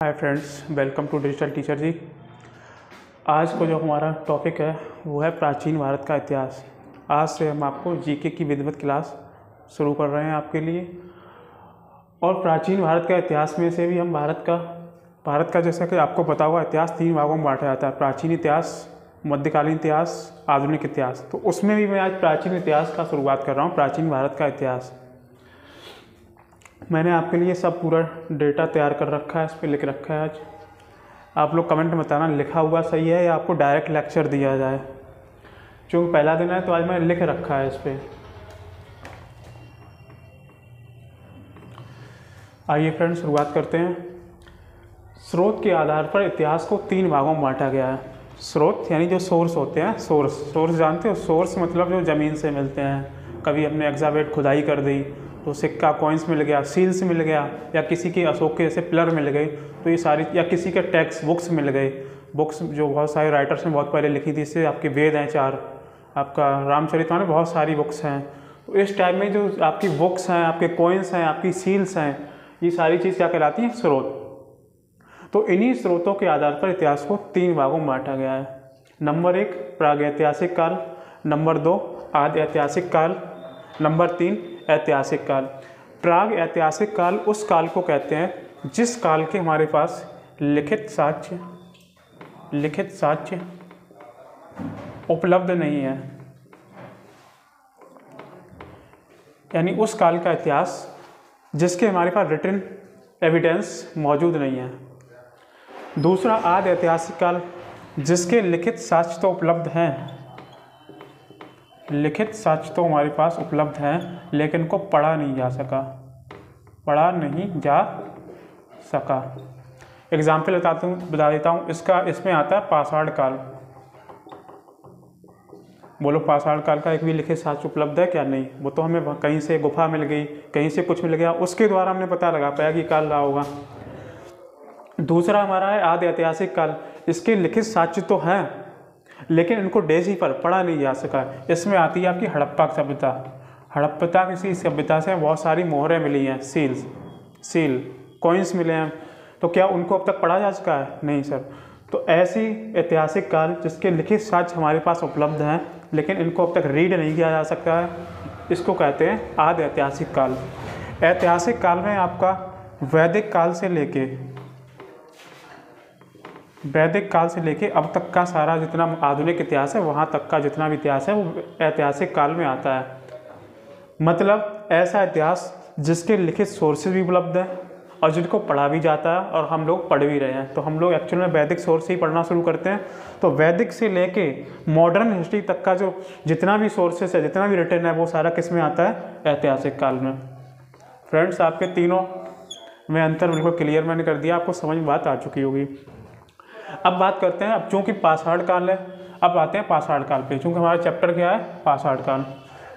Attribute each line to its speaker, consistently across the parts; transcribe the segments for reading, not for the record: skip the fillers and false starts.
Speaker 1: Hi friends, welcome to digital teacher ji. आज को जो हमारा टॉपिक है वो है प्राचीन भारत का इतिहास। आज से हम आपको जीके की विधिवत क्लास शुरू कर रहे हैं आपके लिए। और प्राचीन भारत का इतिहास में से भी हम भारत का जैसा कि आपको पता हुआ इतिहास 3 भागों में बांटा जाता है: प्राचीन इतिहास, मध्यकालीन इतिहास, आधुनिक इतिहास। तो उसमें भी मैं आज प्राचीन इतिहास का शुरुआत कर रहा हूँ, प्राचीन भारत का इतिहास। मैंने आपके लिए सब पूरा डेटा तैयार कर रखा है, इस पर लिख रखा है। आज आप लोग कमेंट में बताना लिखा हुआ सही है या आपको डायरेक्ट लेक्चर दिया जाए। क्योंकि पहला दिन है तो आज मैंने लिख रखा है इस पर। आइए फ्रेंड्स, शुरुआत करते हैं। स्रोत के आधार पर इतिहास को 3 भागों में बांटा गया है। स्रोत यानी जो सोर्स होते हैं, सोर्स जानते हो? सोर्स मतलब जो ज़मीन से मिलते हैं। कभी हमने एक्जावेट खुदाई कर दी तो सिक्का, कॉइन्स मिल गया, सील्स मिल गया, या किसी के अशोक के जैसे पिलर मिल गए, तो ये सारी, या किसी के टेक्स्ट बुक्स मिल गए। बुक्स जो बहुत सारे राइटर्स ने बहुत पहले लिखी थी, इससे आपके वेद हैं 4, आपका रामचरितमानस, बहुत सारी बुक्स हैं। तो इस टाइम में जो आपकी बुक्स हैं, आपके कॉइन्स हैं, आपकी सील्स हैं, ये सारी चीज़ क्या कहलाती हैं? स्रोत। तो इन्हीं स्रोतों के आधार पर इतिहास को 3 भागों में बांटा गया है। नंबर 1 प्रागैतिहासिक काल, नंबर 2 आदि ऐतिहासिक काल, नंबर 3 ऐतिहासिक काल। प्राग ऐतिहासिक काल उस काल को कहते हैं जिस काल के हमारे पास लिखित साक्ष्य उपलब्ध नहीं है। यानी उस काल का इतिहास जिसके हमारे पास रिटन एविडेंस मौजूद नहीं है। दूसरा आदि ऐतिहासिक काल, जिसके लिखित साक्ष्य तो उपलब्ध हैं, लिखित साक्ष्य तो हमारे पास उपलब्ध हैं, लेकिन इनको पढ़ा नहीं जा सका। एग्जाम्पल बता देता हूँ इसका। इसमें आता है पाषाण काल। बोलो, पाषाण काल का एक भी लिखित साक्ष्य उपलब्ध है क्या? नहीं। वो तो हमें कहीं से गुफा मिल गई, कहीं से कुछ मिल गया, उसके द्वारा हमने पता लगा पाया कि काल रहा होगा। दूसरा हमारा है आदि ऐतिहासिक काल। इसके लिखित साक्ष्य तो हैं, लेकिन इनको डेजी पर पढ़ा नहीं जा सका। इसमें आती है आपकी हड़प्पा सभ्यता। हड़प्पा किसी सभ्यता से बहुत सारी मोहरें मिली हैं, सील कॉइन्स मिले हैं। तो क्या उनको अब तक पढ़ा जा सका है? नहीं सर। तो ऐसी ऐतिहासिक काल जिसके लिखित साक्ष्य हमारे पास उपलब्ध हैं, लेकिन इनको अब तक रीड नहीं किया जा सकता है, इसको कहते हैं आदि ऐतिहासिक काल। ऐतिहासिक काल में आपका वैदिक काल से लेके अब तक का सारा जितना आधुनिक इतिहास है, वहाँ तक का जितना भी इतिहास है वो ऐतिहासिक काल में आता है। मतलब ऐसा इतिहास जिसके लिखित सोर्सेज भी उपलब्ध हैं और जिनको पढ़ा भी जाता है और हम लोग पढ़ भी रहे हैं। तो हम लोग एक्चुअल में वैदिक सोर्स से ही पढ़ना शुरू करते हैं। तो वैदिक से लेके मॉडर्न हिस्ट्री तक का जो जितना भी सोर्सेस है, जितना भी रिटर्न है, वो सारा किस में आता है? ऐतिहासिक काल में। फ्रेंड्स, आपके तीनों में अंतर बिल्कुल क्लियर मैंने कर दिया, आपको समझ में बात आ चुकी होगी। अब बात करते हैं, अब चूँकि पाषाण काल है, अब आते हैं पाषाण काल पे। चूँकि हमारा चैप्टर क्या है? पाषाण काल।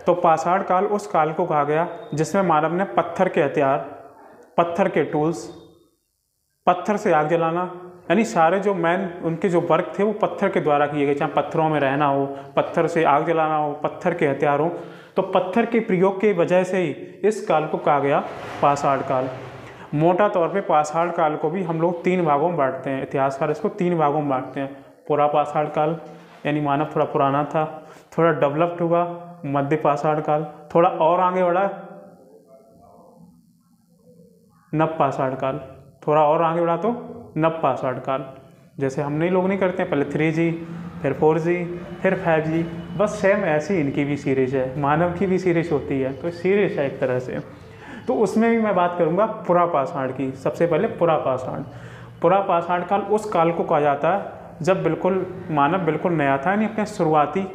Speaker 1: तो पाषाण काल उस काल को कहा गया जिसमें मानव ने पत्थर के हथियार, पत्थर के टूल्स, पत्थर से आग जलाना, यानी सारे जो उनके जो वर्क थे वो पत्थर के द्वारा किए गए। चाहे पत्थरों में रहना हो, पत्थर से आग जलाना हो, पत्थर के हथियार हो, तो पत्थर के प्रयोग की वजह से ही इस काल को कहा गया पाषाण काल। मोटा तौर पे पाषाण काल को भी हम लोग 3 भागों में बांटते हैं। इतिहासकार इसको 3 भागों में बांटते हैं। पूरा पाषाण काल यानी मानव थोड़ा पुराना था, थोड़ा डेवलप्ड हुआ। मध्य पाषाण काल थोड़ा और आगे बढ़ा, नव पाषाण काल थोड़ा और आगे बढ़ा तो नव पाषाण काल। जैसे हम लोग नहीं करते हैं, पहले 3G, फिर 4G, फिर 5G, बस सेम ऐसी इनकी भी सीरीज है। मानव की भी सीरीज होती है, तो सीरीज है एक तरह से। तो उसमें भी मैं बात करूंगा पुरा पाषाण की। सबसे पहले पुरा पाषाण काल उस काल को कहा जाता है जब बिल्कुल मानव बिल्कुल नया था, यानी अपने शुरुआती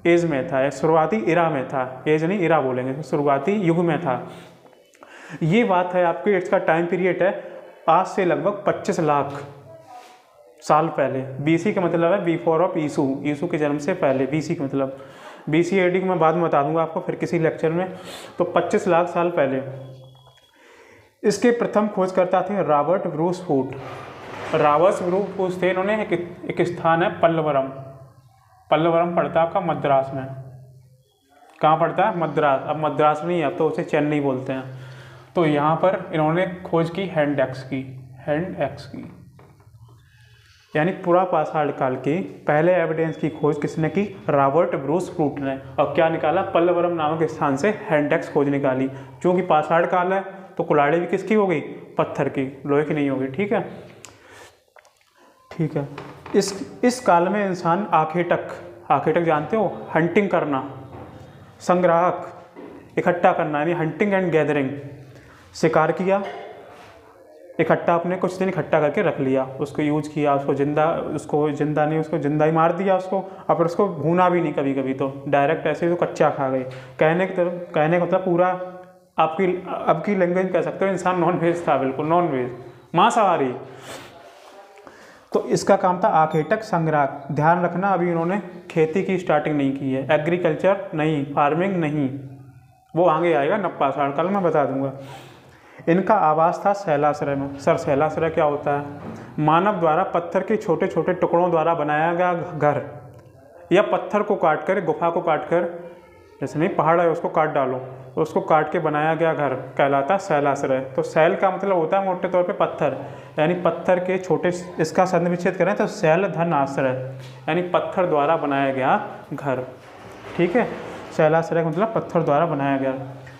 Speaker 1: एज में था, शुरुआती इरा में था। एज नहीं, इरा बोलेंगे, तो शुरुआती युग में था। ये बात है आपकी, इसका टाइम पीरियड है आज से लगभग 25 लाख साल पहले। BC का मतलब है बिफोर ऑफ यीशु के जन्म से पहले। BC का मतलब BC AD को मैं बाद में बता दूंगा आपको फिर किसी लेक्चर में। तो 25 लाख साल पहले इसके प्रथम खोजकर्ता थे रॉबर्ट ब्रूस हुट। थे इन्होंने एक स्थान है पल्लवरम पड़ता है आपका मद्रास में। कहाँ पड़ता है? मद्रास। अब मद्रास नहीं है, अब तो उसे चेन्नई बोलते हैं। तो यहाँ पर इन्होंने खोज की हैंड हैंड एक्स की। यानी पूरा पाषाण काल की पहले एविडेंस की खोज किसने की? रॉबर्ट ब्रूस फ्रूट ने। और क्या निकाला? पल्लवरम नामक स्थान से हैंड एक्स खोज निकाली। क्योंकि पाषाण काल है तो कुल्हाड़ी भी किसकी होगी? पत्थर की, लोहे की नहीं होगी। ठीक है, ठीक है। इस काल में इंसान आखेटक जानते हो? हंटिंग करना, संग्राहक, इकट्ठा करना, यानी हंटिंग एंड गैदरिंग। शिकार किया, इकट्ठा, अपने कुछ दिन इकट्ठा करके रख लिया, उसको यूज किया, उसको जिंदा ही मार दिया उसको, और फिर उसको भूना भी नहीं, कभी कभी तो डायरेक्ट ऐसे ही तो कच्चा खा गए। कहने का मतलब पूरा आपकी लैंग्वेज कह सकते हो, इंसान नॉन वेज था, बिल्कुल नॉन वेज, मांसाहारी। तो इसका काम था आखेटक, संग्राहक। ध्यान रखना, अभी इन्होंने खेती की स्टार्टिंग नहीं की है, एग्रीकल्चर नहीं, फार्मिंग नहीं, वो आगे आएगा नवपाषाण काल में, बता दूंगा। इनका आवास था शैलाश्रय में। सर शैलाश्रय क्या होता है? मानव द्वारा पत्थर के छोटे छोटे टुकड़ों द्वारा बनाया गया घर, या पत्थर को काट कर, गुफा को काट कर, जैसे नहीं पहाड़ है उसको काट डालो, तो उसको काट के बनाया गया घर कहलाता शैलाश्रय। तो शैल का मतलब होता है मोटे तौर पे पत्थर, यानी पत्थर के छोटे, इसका संधि विच्छेद करें तो शैल धन आश्रय, यानी पत्थर द्वारा बनाया गया घर। ठीक है, शैलाश्रय का मतलब पत्थर द्वारा बनाया गया।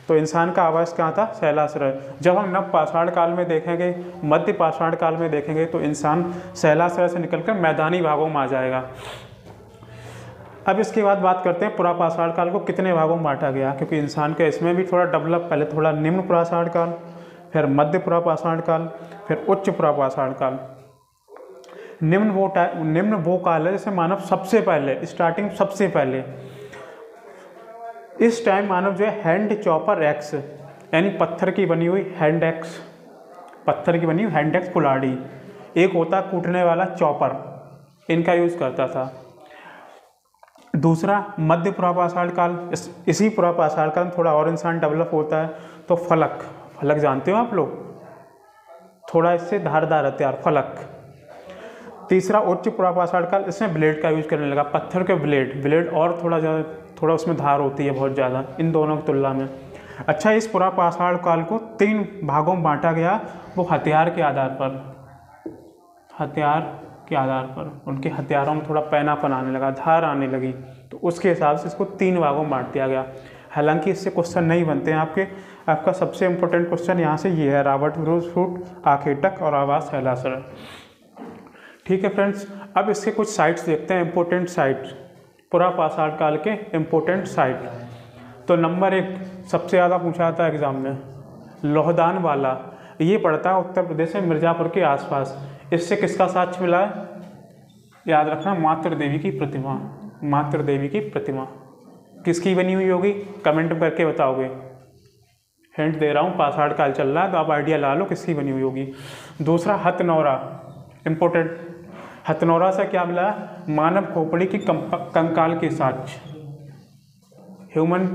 Speaker 1: तो इंसान का आवास कहाँ था? शैलाश्रय। जब हम नव पाषाण काल में देखेंगे, मध्य पाषाण काल में देखेंगे, तो इंसान शैलाश्रय से निकलकर मैदानी भागों में आ जाएगा। अब इसके बाद बात करते हैं पुरा पाषाण काल को कितने भागों में बांटा गया, क्योंकि इंसान के इसमें भी थोड़ा डेवलप, पहले थोड़ा निम्न पाषाण काल, फिर मध्य पुरा पाषाण काल, फिर उच्च पुरा पाषाण काल। निम्न वो काल है जैसे मानव सबसे पहले स्टार्टिंग, सबसे पहले इस टाइम मानव जो है हैंड चॉपर एक्स, यानी पत्थर की बनी हुई हैंड एक्स, पत्थर की बनी हुई हैंड एक्स कुल्हाड़ी, एक होता कूटने वाला चॉपर, इनका यूज करता था। दूसरा मध्य पुरा पाषाण काल, इसी पुरा पाषाण काल में थोड़ा और इंसान डेवलप होता है, तो फलक जानते हो आप लोग, थोड़ा इससे धारदार हथियार, फलक। तीसरा उच्च पुरा पाषाण काल, इसमें ब्लेड का यूज करने लगा, पत्थर के ब्लेड और थोड़ा उसमें धार होती है बहुत ज़्यादा इन दोनों की तुलना में। अच्छा, इस पुरा पाषाण काल को 3 भागों में बांटा गया, वो हथियार के आधार पर, उनके हथियारों में थोड़ा पैनापन आने लगा, धार आने लगी, तो उसके हिसाब से इसको 3 भागों में बांट दिया गया। हालांकि इससे क्वेश्चन नहीं बनते हैं आपका सबसे इम्पोर्टेंट क्वेश्चन यहाँ से ये है, रॉबर्ट ब्रूस फ्रूट, आखेटक और आवास शैलाश्रय। ठीक है फ्रेंड्स, अब इसके कुछ साइट्स देखते हैं, इम्पोर्टेंट साइट्स, पुरा पाषाण काल के इम्पोर्टेंट साइट। तो नंबर 1 सबसे ज़्यादा पूछा जाता है एग्जाम में, लोहदान वाला, ये पड़ता है उत्तर प्रदेश में मिर्ज़ापुर के आसपास। इससे किसका साक्ष्य मिला है? याद रखना, मातृ देवी की प्रतिमा। मातृ देवी की प्रतिमा किसकी बनी हुई होगी? कमेंट करके बताओगे। हिंट दे रहा हूँ, पाषाण काल चल रहा है तो आप आइडिया ला लो किसकी बनी हुई होगी। दूसरा हथनौरा, इम्पोर्टेंट, हथनौरा से क्या मिला? मानव खोपड़ी की कंकाल के साक्ष्य, ह्यूमन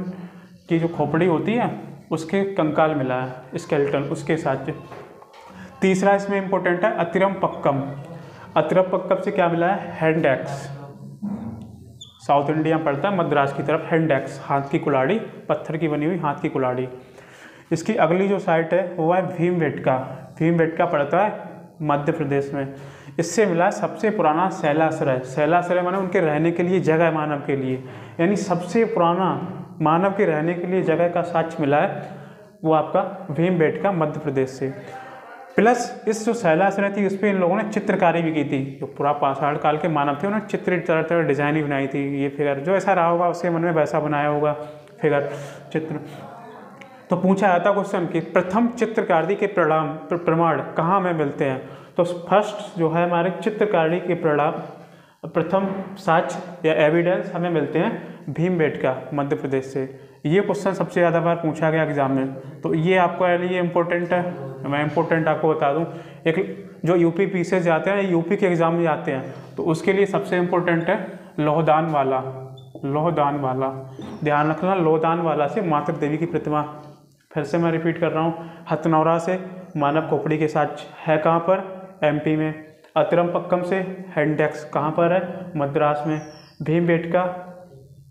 Speaker 1: की जो खोपड़ी होती है उसके कंकाल मिला है, स्केलेटन, उसके साक्ष्य। तीसरा इसमें इम्पोर्टेंट है अतिरमपक्कम, अतिरमपक्कम से क्या मिला है? हैंड एक्स, साउथ इंडिया में पड़ता है मद्रास की तरफ, हैंड एक्स, हाथ की कुल्हाड़ी, पत्थर की बनी हुई हाथ की कुल्हाड़ी। इसकी अगली जो साइट है वो है भीमबेटका, भीमबेटका पड़ता है मध्य प्रदेश में। इससे मिला सबसे पुराना शैलाश्रय, शैलाश्रय माने उनके रहने के लिए जगह, मानव के लिए, यानी सबसे पुराना मानव के रहने के लिए जगह का साक्ष्य मिला है, वो आपका भीमबेटका मध्य प्रदेश से। प्लस इस जो शैलाश्रय थी उस पर इन लोगों ने चित्रकारी भी की थी, जो पूरा पाषाण काल के मानव थे उन्होंने चित्र तरह तरह डिजाइन भी बनाई थी। ये फिगर जो ऐसा रहा होगा उसके मन में वैसा बनाया होगा फिगर, चित्र। तो पूछा जाता क्वेश्चन कि प्रथम चित्रकारी के प्रमाण कहाँ में मिलते हैं? तो फर्स्ट जो है हमारे चित्रकारी के प्रथम साक्ष्य या एविडेंस हमें मिलते हैं भीमबेटका मध्य प्रदेश से। ये क्वेश्चन सबसे ज़्यादा बार पूछा गया एग्जाम में, तो ये आपको लिए इम्पोर्टेंट है। मैं इम्पोर्टेंट आपको बता दूं, एक जो यूपी पीसेस जाते हैं, यूपी के एग्जाम में जाते हैं, तो उसके लिए सबसे इम्पोर्टेंट है लोहदान वाला, लोहदान वाला। ध्यान रखना, लोहदान वाला से मातृ देवी की प्रतिमा, फिर से मैं रिपीट कर रहा हूँ, हथनौरा से मानव खोपड़ी के साक्ष्य है कहाँ पर? एमपी में। अतिरमपक्कम से हैंड एक्स कहाँ पर है? मद्रास में। भीमबेटका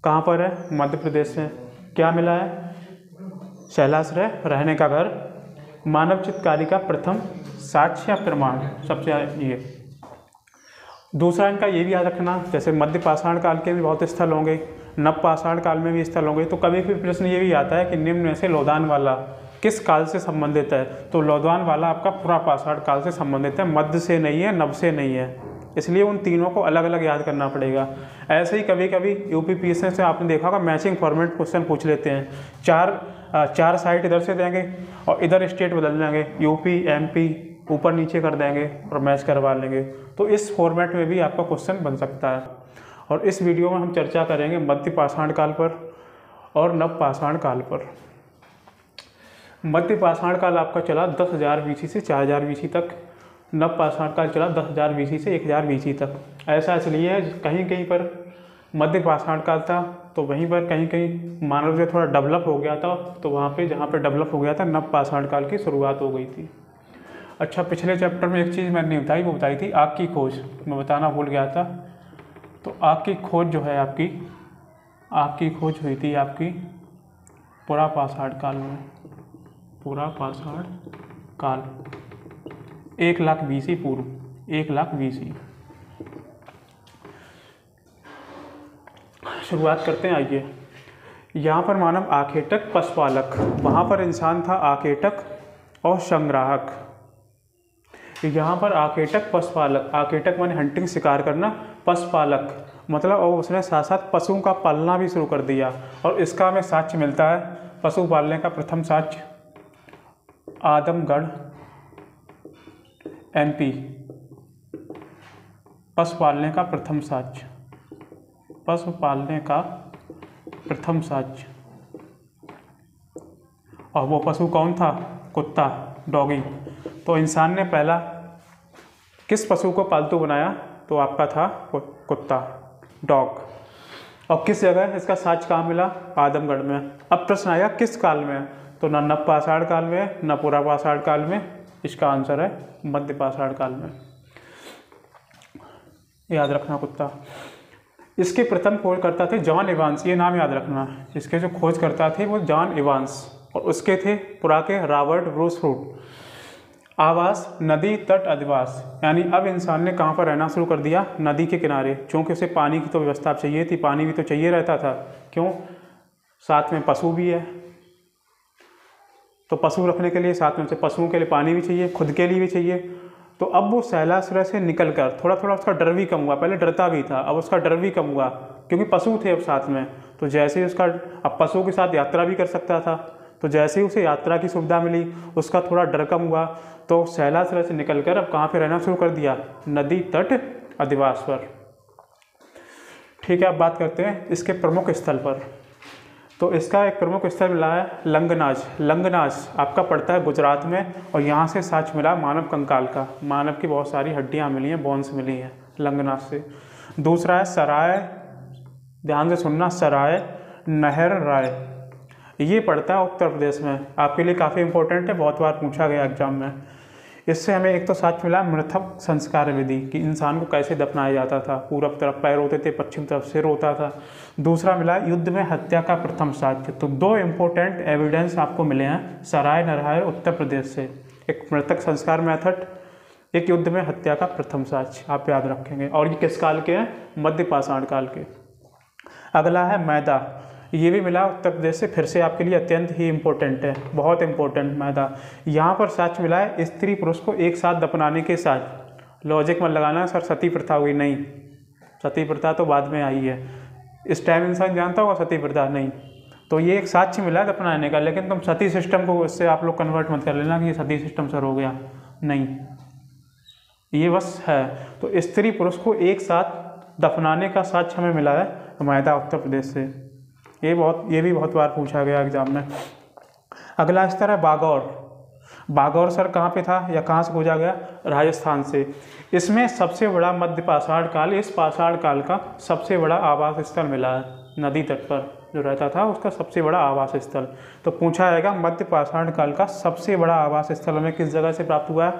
Speaker 1: कहाँ पर है? मध्य प्रदेश में। क्या मिला है? शैलाश्रय, रहने का घर। मानव चित्रकारी का प्रथम साक्ष्य या प्रमाण, सबसे ये। दूसरा इनका ये भी याद रखना, जैसे मध्य पाषाण काल के भी बहुत स्थल होंगे, नव पाषाण काल में भी स्थल होंगे, तो कभी भी प्रश्न ये भी आता है कि निम्न में से लोधानवाला किस काल से संबंधित है, तो लोधानवाला आपका पुरा पाषाण काल से संबंधित है, मध्य से नहीं है, नव से नहीं है, इसलिए उन तीनों को अलग अलग याद करना पड़ेगा। ऐसे ही कभी कभी यूपीपीएससी से आपने देखा होगा मैचिंग फॉर्मेट क्वेश्चन पूछ लेते हैं, चार साइट इधर से देंगे और इधर स्टेट बदल देंगे, यूपी एमपी ऊपर नीचे कर देंगे और मैच करवा लेंगे, तो इस फॉर्मेट में भी आपका क्वेश्चन बन सकता है। और इस वीडियो में हम चर्चा करेंगे मध्य पाषाण काल पर और नव पाषाण काल पर। मध्य पाषाण काल आपका चला 10,000 BC से 4,000 BC तक, नव पाषाण काल चला 10,000 BC से 1,000 BC तक। ऐसा इसलिए है कहीं कहीं पर मध्य पाषाण काल था तो वहीं पर कहीं कहीं मानव जो थोड़ा डेवलप हो गया था, तो वहाँ पे जहाँ पे डेवलप हो गया था नव पाषाण काल की शुरुआत हो गई थी। अच्छा, पिछले चैप्टर में एक चीज़ मैंने बताई, वो बताई थी आग की खोज, मैं बताना भूल गया था। तो आग की खोज जो है आपकी, आग की खोज हुई थी आपकी पुरा पाषाण काल में, पुरा पाषाण काल 1,00,000 BC पूर्व, 1,00,000 BC। शुरुआत करते हैं, आइए। यहाँ पर मानव आखेटक पशुपालक, वहाँ पर इंसान था आखेटक और संग्राहक। यहाँ पर आखेटक पशुपालक, आखेटक माने हंटिंग शिकार करना, पशुपालक मतलब और उसने साथ साथ पशुओं का पालना भी शुरू कर दिया। और इसका हमें साक्ष्य मिलता है, पशु पालने का प्रथम साक्ष्य आदमगढ़ MP, पशु पालने का प्रथम साक्ष्य, पशु पालने का प्रथम साक्ष्य। और वो पशु कौन था? कुत्ता, डॉगी। तो इंसान ने पहला किस पशु को पालतू बनाया? तो आपका था कुत्ता, डॉग। और किस जगह इसका साक्ष्य कहाँ मिला? आदमगढ़ में। अब प्रश्न आया किस काल में? तो न नव पाषाण काल में न पुरा पाषाण काल में, इसका आंसर है मध्य पाषाण काल में। याद रखना कुत्ता। इसके प्रथम खोजकर्ता थे जॉन इवांस, ये नाम याद रखना। इसके जो खोजकर्ता थे वो जॉन इवांस, और उसके थे पुरा के रॉबर्ट ब्रूस रूट। आवास नदी तट अधिवास, यानी अब इंसान ने कहाँ पर रहना शुरू कर दिया? नदी के किनारे, क्योंकि उसे पानी की तो व्यवस्था चाहिए थी, पानी भी तो चाहिए रहता था। क्यों? साथ में पशु भी है, तो पशु रखने के लिए साथ में उसे पशुओं के लिए पानी भी चाहिए, खुद के लिए भी चाहिए। तो अब वो शैलाश्रय से निकलकर थोड़ा थोड़ा उसका डर भी कम हुआ, पहले डरता भी था, अब उसका डर भी कम हुआ क्योंकि पशु थे अब साथ में। तो जैसे ही उसका, अब पशुओं के साथ यात्रा भी कर सकता था, तो जैसे ही उसे यात्रा की सुविधा मिली उसका थोड़ा डर कम हुआ, तो शैलाश्रय से निकलकर अब कहाँ पे रहना शुरू कर दिया? नदी तट अधिवास पर। ठीक है, अब बात करते हैं इसके प्रमुख स्थल पर। तो इसका एक प्रमुख स्थल मिला है लंगनाज। लंगनाज आपका पड़ता है गुजरात में, और यहाँ से साक्ष्य मिला मानव कंकाल का, मानव की बहुत सारी हड्डियाँ मिली हैं, बोन्स मिली हैं लंगनाज से। दूसरा है सराय, ध्यान से सुनना, सराय नहर राय, ये पड़ता है उत्तर प्रदेश में। आपके लिए काफ़ी इंपॉर्टेंट है, बहुत बार पूछा गया एग्जाम में। इससे हमें एक तो साक्ष्य मिला मृतक संस्कार विधि, कि इंसान को कैसे दफनाया जाता था, पूरब तरफ पैर होते थे, पश्चिम तरफ सिर होता था। दूसरा मिला युद्ध में हत्या का प्रथम साक्ष्य। तो दो इम्पोर्टेंट एविडेंस आपको मिले हैं सराय नरहायर उत्तर प्रदेश से, एक मृतक संस्कार मेथड, एक युद्ध में हत्या का प्रथम साक्ष्य, आप याद रखेंगे। और ये किस काल के हैं? मध्य पाषाण काल के। अगला है मैदा, ये भी मिला उत्तर प्रदेश से, फिर से आपके लिए अत्यंत ही इम्पोर्टेंट है, बहुत इम्पोर्टेंट मैदा। यहाँ पर साक्ष्य मिला है स्त्री पुरुष को एक साथ दफनाने के साथ। लॉजिक मत लगाना सर सती प्रथा हुई, नहीं, सती प्रथा तो बाद में आई है, इस टाइम इंसान जानता होगा सती प्रथा नहीं। तो ये एक साक्ष्य मिला है दफनाने का, लेकिन तुम सती सिस्टम को उससे आप लोग कन्वर्ट मत कर लेना कि ये सती सिस्टम सर हो गया, नहीं, ये बस है। तो स्त्री पुरुष को एक साथ दफनाने का साक्ष्य हमें मिला है मैदा उत्तर प्रदेश से। ये भी बहुत बार पूछा गया एग्जाम में। अगला स्तर है बागौर। बागौर सर कहाँ पे था या कहाँ से खोजा गया? राजस्थान से। इसमें सबसे बड़ा मध्य पाषाण काल, इस पाषाण काल का सबसे बड़ा आवास स्थल मिला है, नदी तट पर जो रहता था उसका सबसे बड़ा आवास स्थल। तो पूछा जाएगा मध्य पाषाण काल का सबसे बड़ा आवास स्थल हमें किस जगह से प्राप्त हुआ है?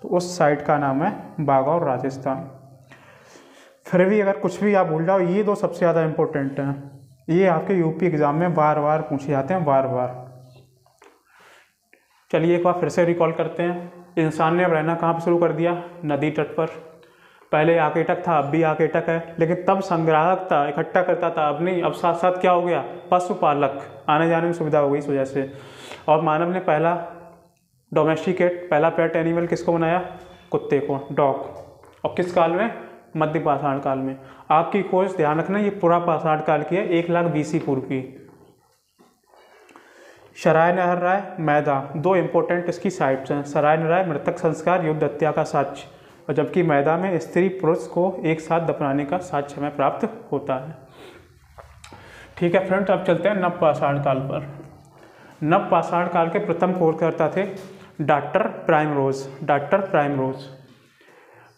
Speaker 1: तो उस साइट का नाम है बागौर, राजस्थान। फिर भी अगर कुछ भी आप भूल जाओ, ये दो सबसे ज़्यादा इम्पोर्टेंट हैं, ये आपके यूपी एग्जाम में बार बार पूछे जाते हैं, बार बार। चलिए एक बार फिर से रिकॉल करते हैं। इंसान ने अब रहना कहाँ पर शुरू कर दिया? नदी तट पर। पहले आकेटक था, अब भी आकेटक है, लेकिन तब संग्राहक था, इकट्ठा करता था। अब नहीं, अब साथ साथ क्या हो गया? पशुपालक, आने जाने में सुविधा हो गई इस वजह से। और मानव ने पहला डोमेस्टिकेट, पहला पेट एनिमल किसको बनाया? कुत्ते को, डॉग। और किस काल में? मध्य पाषाण काल में। आग की खोज, ध्यान रखना, ये पूरा पाषाण काल की है, 1 लाख BC पूर्व की। सराय नहर राय, मैदा, 2 इंपॉर्टेंट इसकी साइट्स हैं। सराय नहर मृतक संस्कार, युद्ध हत्या का साक्ष्य, और जबकि मैदा में स्त्री पुरुष को एक साथ दफनाने का साक्ष्य हमें प्राप्त होता है। ठीक है फ्रेंड्स, अब चलते हैं नव पाषाण काल पर। नव पाषाण काल के प्रथम खोजकर्ता थे डॉक्टर प्राइमरोज। डॉक्टर प्राइमरोज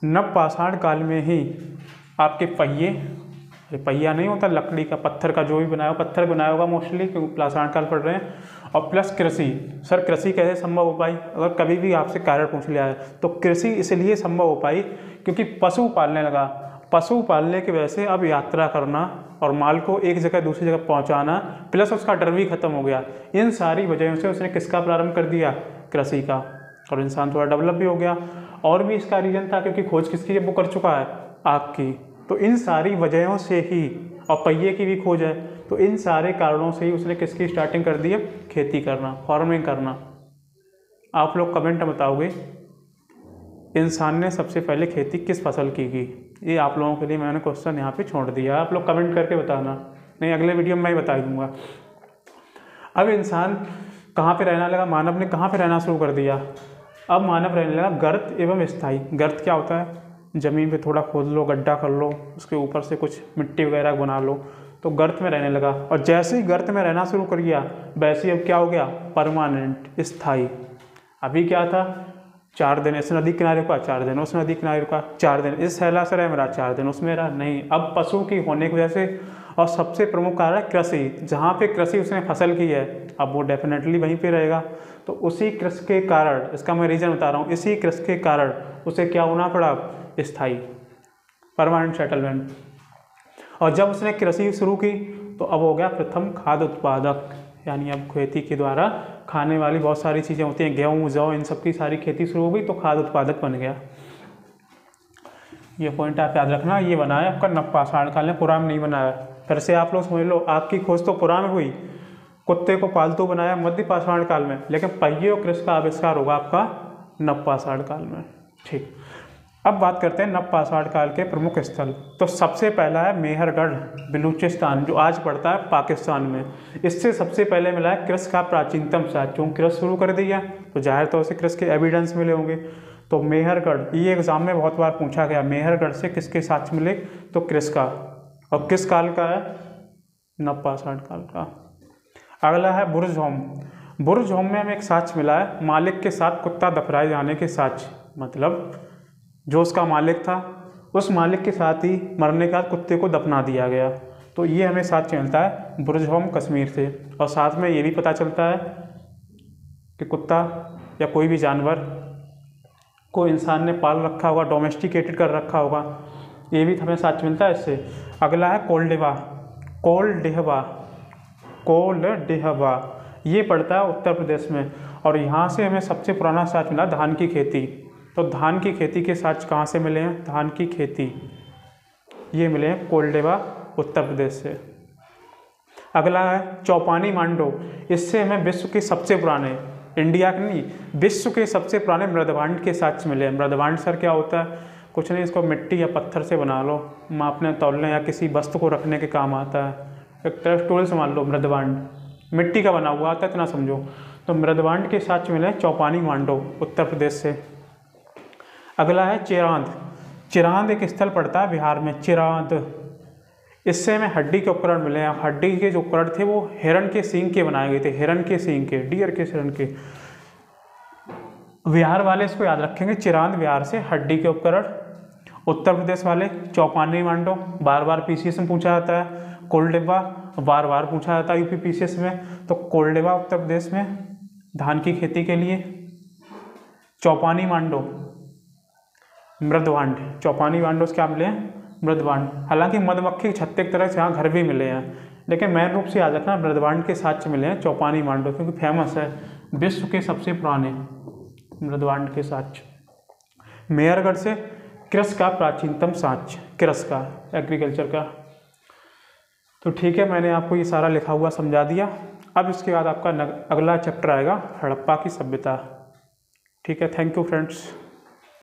Speaker 1: नव पाषाण काल में ही आपके पहिया नहीं होता लकड़ी का, पत्थर का, जो भी बनाया पत्थर बनाया होगा मोस्टली, क्योंकि पाषाण काल पढ़ रहे हैं। और प्लस कृषि। सर कृषि कैसे संभव हो पाई? अगर कभी भी आपसे कारण पूछ लिया है तो कृषि इसलिए संभव हो पाई क्योंकि पशु पालने लगा। पशु पालने की वजह से अब यात्रा करना और माल को एक जगह दूसरी जगह पहुंचाना, प्लस उसका डर भी खत्म हो गया। इन सारी वजहों से उसने किसका प्रारंभ कर दिया? कृषि का। और इंसान थोड़ा डेवलप भी हो गया। और भी इसका रीजन था क्योंकि खोज किसकी वो कर चुका है? आग की। तो इन सारी वजहों से ही, और पहिए की भी खोज है, तो इन सारे कारणों से ही उसने किसकी स्टार्टिंग कर दी है? खेती करना, फार्मिंग करना। आप लोग कमेंट में बताओगे इंसान ने सबसे पहले खेती किस फसल की? ये आप लोगों के लिए मैंने क्वेश्चन यहाँ पे छोड़ दिया, आप लोग कमेंट करके बताना, नहीं अगले वीडियो में मैं बता दूंगा। अब इंसान कहाँ पे रहना लगा? मानव ने कहाँ पे रहना शुरू कर दिया? अब मानव रहने लगा गर्त एवं स्थायी। गर्त क्या होता है? ज़मीन पे थोड़ा खोद लो, गड्ढा कर लो, उसके ऊपर से कुछ मिट्टी वगैरह बना लो, तो गर्त में रहने लगा। और जैसे ही गर्त में रहना शुरू कर दिया, वैसे ही अब क्या हो गया? परमानेंट, स्थायी। अभी क्या था? 4 दिन इस नदी किनारे रुका, 4 दिन उस नदी किनारे रुका, 4 दिन इस सैलासराय में रहा, 4 दिन उसमें रहा। नहीं, अब पशु की होने की वजह से, और सबसे प्रमुख कारण है कृषि। जहाँ पे कृषि उसने फसल की है, अब वो डेफिनेटली वहीं पे रहेगा। तो उसी कृषि के कारण, इसका मैं रीज़न बता रहा हूँ, इसी कृषि के कारण उसे क्या होना पड़ा? स्थायी, परमानेंट सेटलमेंट। और जब उसने कृषि शुरू की तो अब हो गया प्रथम खाद्य उत्पादक। यानी अब खेती के द्वारा खाने वाली बहुत सारी चीज़ें होती हैं, गेहूँ, जौ, इन सब की सारी खेती शुरू हो गई, तो खाद्य उत्पादक बन गया। ये पॉइंट आप याद रखना। ये बनाया आपका नव पाषाण काल में, पुराण नहीं बनाया। फिर से आप लोग समझ लो, आपकी खोज तो पुराण में हुई, कुत्ते को पालतू बनाया मध्य पाषाण काल में, लेकिन पहिए और कृषि का आविष्कार होगा आपका नव पाषाण काल में। ठीक, अब बात करते हैं नव पाषाण काल के प्रमुख स्थल। तो सबसे पहला है मेहरगढ़, बलूचिस्तान, जो आज पड़ता है पाकिस्तान में। इससे सबसे पहले मिला है कृषि का प्राचीनतम साक्ष्य। क्यों? कृषि शुरू कर दिया तो जाहिर तौर से कृषि के एविडेंस मिले होंगे। तो मेहरगढ़, ये एग्जाम में बहुत बार पूछा गया, मेहरगढ़ से किसके साक्ष्य मिले? तो कृषि का। और किस काल का है? नव पाषाण काल का। अगला है बुर्जहोम। बुर्जहोम में हमें एक साक्ष्य मिला है मालिक के साथ कुत्ता दफनाए जाने के साक्ष्य। मतलब जो उसका मालिक था, उस मालिक के साथ ही मरने के बाद कुत्ते को दफना दिया गया। तो ये हमें साक्ष्य मिलता है बुर्जहोम कश्मीर से। और साथ में ये भी पता चलता है कि कुत्ता या कोई भी जानवर को इंसान ने पाल रखा होगा, डोमेस्टिकेटेड कर रखा होगा, ये भी हमें साक्ष्य मिलता है इससे। अगला है कोल्डेवा। कोल्डेहवा ये पड़ता है उत्तर प्रदेश में। और यहाँ से हमें सबसे पुराना साक्ष्य मिला धान की खेती। तो धान की खेती के साक्ष्य कहाँ से मिले हैं? धान की खेती ये मिले हैं कोल्डेवा, उत्तर प्रदेश से। अगला है चौपानी मांडो। इससे हमें विश्व के सबसे पुराने, इंडिया के नहीं, विश्व के सबसे पुराने मृदभांड के साक्ष्य मिले हैं। मृदभांड सर क्या होता है? कुछ नहीं, इसको मिट्टी या पत्थर से बना लो, मापने तौलने या किसी वस्तु को रखने के काम आता है। एक तरह टूल से मान लो, मृदभांड मिट्टी का बना हुआ आता है, इतना समझो। तो मृदभांड के साक्ष्य मिले चौपानी मांडो, उत्तर प्रदेश से। अगला है चिरांद। चिरांद एक स्थल पड़ता है बिहार में, चिरांद। इससे हमें हड्डी के उपकरण मिले हैं। हड्डी के जो उपकरण थे वो हिरण के सींग के बनाए गए थे, हिरण के सींग के, डियर के, हिरण के। बिहार वाले इसको याद रखेंगे, चिरांद बिहार से हड्डी के उपकरण। उत्तर प्रदेश वाले चौपानी मांडो, बार बार पीसीएस में पूछा जाता है। कोल्डेवा बार बार पूछा जाता है यूपी पीसीएस में। तो कोल्डेवा उत्तर प्रदेश में धान की खेती के लिए। चौपानी मांडो मृदभांड, चौपानी मांडो से क्या मिले हैं? मृदभांड। हालांकि मधुमक्खी के छत्ते की तरह से यहाँ घर भी मिले हैं, लेकिन मेन रूप से याद रखना मृदभांड के साक्ष्य मिले हैं चौपानी मांडो, क्योंकि फेमस है, विश्व के सबसे पुराने मृदवांड के साक्ष्य। मेहरगढ़ से कृषि का प्राचीनतम साक्ष्य, कृषि का, एग्रीकल्चर का। तो ठीक है, मैंने आपको ये सारा लिखा हुआ समझा दिया। अब इसके बाद आपका अगला चैप्टर आएगा हड़प्पा की सभ्यता। ठीक है, थैंक यू फ्रेंड्स।